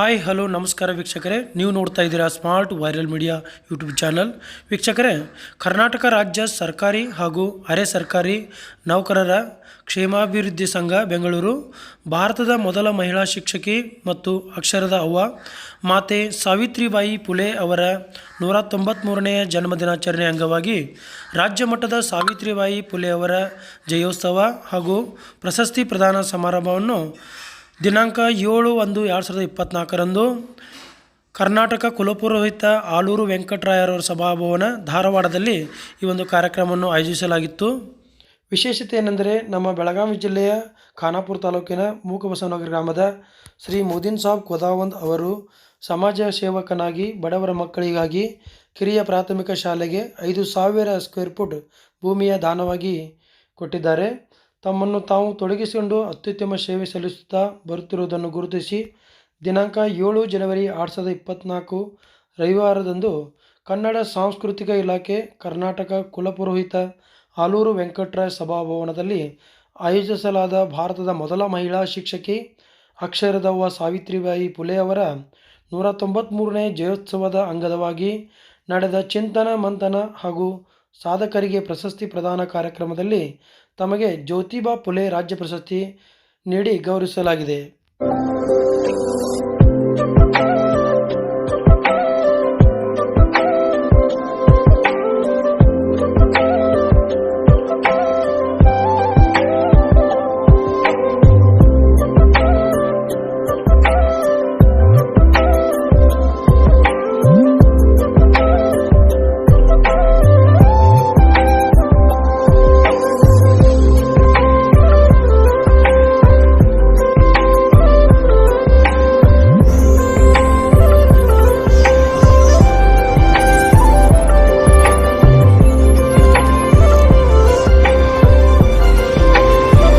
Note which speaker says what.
Speaker 1: Hi hello ನಮಸ್ಕಾರ ವೀಕ್ಷಕರೇ, ನೀವು ನೋಡ್ತಾ ಇದ್ದೀರಾ smart viral media YouTube channel. ವೀಕ್ಷಕರೇ, ಕರ್ನಾಟಕ ರಾಜ್ಯ ಸರ್ಕಾರಿ ಹಾಗೂ ಅರೆ ಸರ್ಕಾರಿ ನೌಕರರ ಕ್ಷೇಮಾಭಿವೃದ್ಧಿ ಸಂಘ ಬೆಂಗಳೂರು ಭಾರತದ ಮೊದಲ ಮಹಿಳಾ ಶಿಕ್ಷಕಿ ಮತ್ತು ಅಕ್ಷರದ ಅವ್ವ ಮಾತೆ ಸಾವಿತ್ರಿಬಾಯಿ ಫುಲೆ ಅವರ 193ನೇ ಜನ್ಮದಿನಾಚರಣೆ ಅಂಗವಾಗಿ ರಾಜ್ಯ ಮಟ್ಟದ ಸಾವಿತ್ರಿಬಾಯಿ ಫುಲೆ ಅವರ ಜಯೋತ್ಸವ ಹಾಗೂ ಪ್ರಶಸ್ತಿ ಪ್ರದಾನ ಸಮಾರಂಭವನ್ನು ದಿನಾಂಕ 7/1/2024ರಂದು ಕರ್ನಾಟಕ ಕುಲಪುರೋಹಿತ ಆಲೂರು ವೆಂಕಟರಾಯರವರ ಸಭಾಭವನ ಧಾರವಾಡದಲ್ಲಿ ಈ ಒಂದು ಕಾರ್ಯಕ್ರಮವನ್ನು ಆಯೋಜಿಸಲಾಗಿತ್ತು. ವಿಶೇಷತೆ ಏನೆಂದರೆ, ನಮ್ಮ ಬೆಳಗಾವಿ ಜಿಲ್ಲೆಯ ಖಾನಾಪುರ ತಾಲೂಕಿನ ಮೂಕಬಸವನಗರ ಗ್ರಾಮದ ಶ್ರೀ ಮೋದಿನ್ ಸಾಬ್ ಖೋದಾವಂದ್ ಅವರು ಸಮಾಜ ಸೇವಕನಾಗಿ ಬಡವರ ಮಕ್ಕಳಿಗಾಗಿ ಕಿರಿಯ ಪ್ರಾಥಮಿಕ ಶಾಲೆಗೆ 5,000 ಸ್ಕ್ವೇರ್ ಫುಟ್ ಭೂಮಿಯ ದಾನವಾಗಿ ಕೊಟ್ಟಿದ್ದಾರೆ. ತಮ್ಮನ್ನು ತಾವು ತೊಡಗಿಸಿಕೊಂಡು ಅತ್ಯುತ್ತಮ ಸೇವೆ ಸಲ್ಲಿಸುತ್ತಾ ಬರುತ್ತಿರುವುದನ್ನು ಗುರುತಿಸಿ ದಿನಾಂಕ 7 ಜನವರಿ 2024 ರವಿವಾರದಂದು ಕನ್ನಡ ಸಾಂಸ್ಕೃತಿಕ ಇಲಾಖೆ ಕರ್ನಾಟಕ ಕುಲಪುರೋಹಿತ ಆಲೂರು ವೆಂಕಟರಾಯ ಸಭಾಭವನದಲ್ಲಿ ಆಯೋಜಿಸಲಾದ ಭಾರತದ ಮೊದಲ ಮಹಿಳಾ ಶಿಕ್ಷಕಿ ಅಕ್ಷರದವ್ವ ಸಾವಿತ್ರಿಬಾಯಿ ಫುಲೆ ಅವರ 193ನೇ ಜಯೋತ್ಸವದ ಅಂಗವಾಗಿ ನಡೆದ ಚಿಂತನ ಮಂಥನ ಹಾಗೂ ಸಾಧಕರಿಗೆ ಪ್ರಶಸ್ತಿ ಪ್ರದಾನ ಕಾರ್ಯಕ್ರಮದಲ್ಲಿ ತಮಗೆ ಜ್ಯೋತಿಬಾ ಫುಲೆ ರಾಜ್ಯ ಪ್ರಶಸ್ತಿ ನೀಡಿ ಗೌರವಿಸಲಾಗಿದೆ.